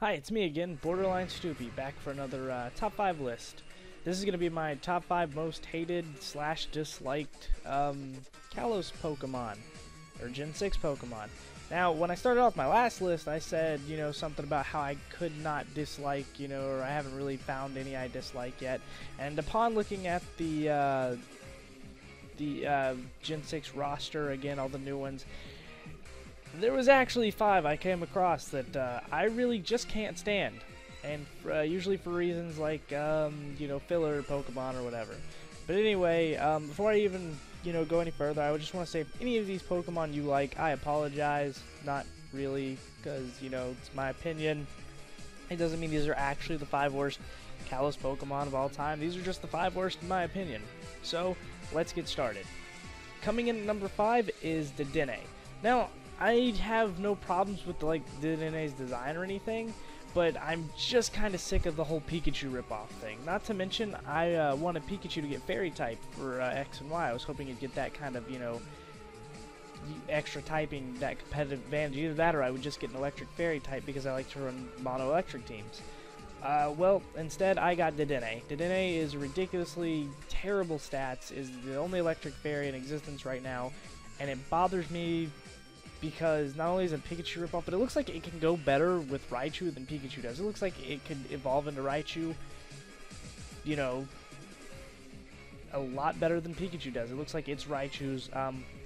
Hi, it's me again, BorderlineStupi, back for another top 5 list. This is going to be my top 5 most hated / disliked Kalos Pokemon, or Gen 6 Pokemon. Now, when I started off my last list, I said, something about how I could not dislike, or I haven't really found any I dislike yet. And upon looking at the Gen 6 roster, again, all the new ones, there was actually 5 I came across that I really just can't stand, and usually for reasons like filler Pokemon or whatever. But anyway, before I even go any further, I would just want to say if any of these Pokemon you like, I apologize. Not really, because it's my opinion. It doesn't mean these are actually the 5 worst Kalos Pokemon of all time. These are just the 5 worst in my opinion. So let's get started. Coming in at number 5 is Dedenne. Now, I have no problems with Dedenne's design or anything, but I'm just kind of sick of the whole Pikachu ripoff thing. Not to mention, I wanted Pikachu to get Fairy type for X and Y. I was hoping it'd get that kind of, extra typing, that competitive advantage. Either that or I would just get an electric Fairy type because I like to run mono electric teams. Well, instead I got Dedenne. Dedenne is ridiculously terrible stats, is the only electric fairy in existence right now, and it bothers me because not only is it a Pikachu ripoff, but it looks like it can go better with Raichu than Pikachu does. It looks like it could evolve into Raichu, a lot better than Pikachu does. It looks like it's Raichu's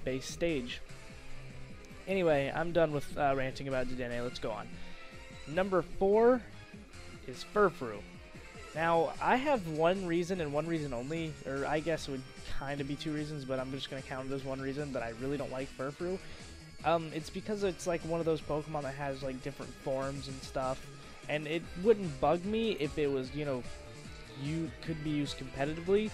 base stage. Anyway, I'm done with ranting about Dedenne. Let's go on. Number 4 is Furfrou. Now, I have one reason and one reason only, or I guess it would kind of be 2 reasons, but I'm just going to count it as one reason that I really don't like Furfrou. It's because it's like one of those Pokemon that has like different forms and stuff, and it wouldn't bug me if it was, you could be used competitively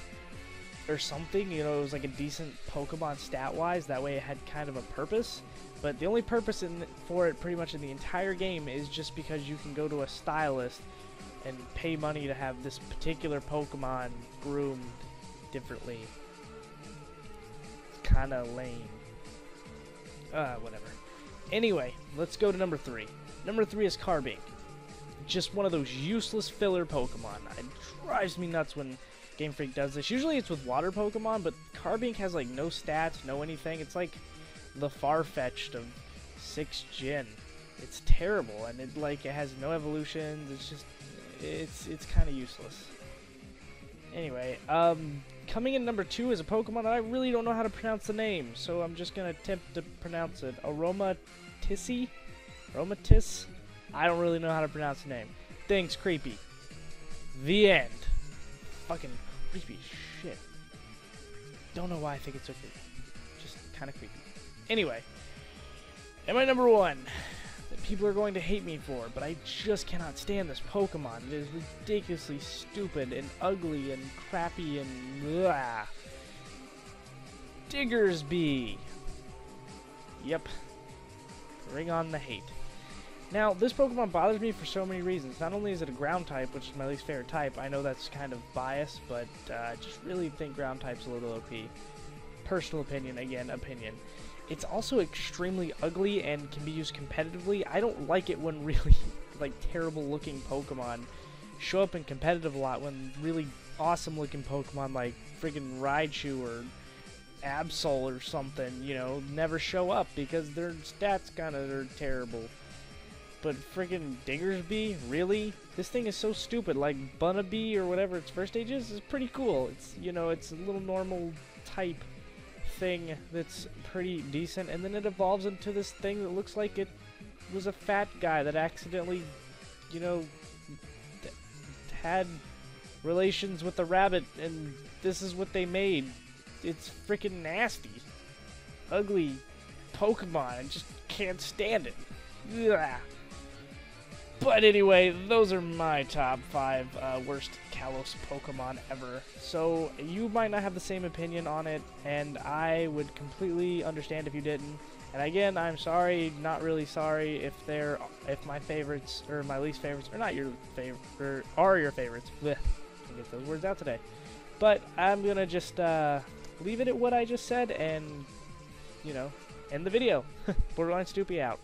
or something, it was like a decent Pokemon stat-wise, that way it had kind of a purpose. But the only purpose for it pretty much in the entire game is just because you can go to a stylist and pay money to have this particular Pokemon groomed differently. It's kinda lame. Whatever. Anyway, let's go to number 3. Number 3 is Carbink. Just one of those useless filler Pokemon. It drives me nuts when Game Freak does this. Usually it's with water Pokemon, but Carbink has like no stats, no anything. It's like the Farfetch'd of 6th gen. It's terrible, and it has no evolutions. It's just, it's kind of useless. Anyway, coming in number 2 is a Pokemon that I really don't know how to pronounce the name, so I'm just going to attempt to pronounce it. Aromatisse? Aromatis? I don't really know how to pronounce the name. Thing's creepy. The end. Fucking creepy shit. Don't know why I think it's so creepy. Just kind of creepy. Anyway, and my number 1 that people are going to hate me for, but I just cannot stand this Pokemon. It is ridiculously stupid and ugly and crappy and blah. Diggersby. Yep. Bring on the hate. Now, this Pokemon bothers me for so many reasons. Not only is it a ground type, which is my least favorite type, I know that's kind of biased, but I just really think ground type's a little OP. Personal opinion, again, opinion. It's also extremely ugly and can be used competitively. I don't like it when really, terrible looking Pokemon show up in competitive a lot, when really awesome looking Pokemon like friggin' Raichu or Absol or something, never show up because their stats are terrible. But friggin' Diggersby, really? This thing is so stupid. Like Bunnelby or whatever its first stage is pretty cool. It's, it's a little normal type thing that's pretty decent, and then it evolves into this thing that looks like it was a fat guy that accidentally, had relations with a rabbit, and this is what they made. It's freaking nasty. Ugly Pokemon. I just can't stand it. Ugh. But anyway, those are my top 5 worst Kalos Pokemon ever. So you might not have the same opinion on it, and I would completely understand if you didn't. And again, I'm sorry, not really sorry if my favorites or my least favorites are not your favorite, or are your favorites. Blech, can't get those words out today. But I'm gonna just leave it at what I just said, and end the video. BorderlineStupi out.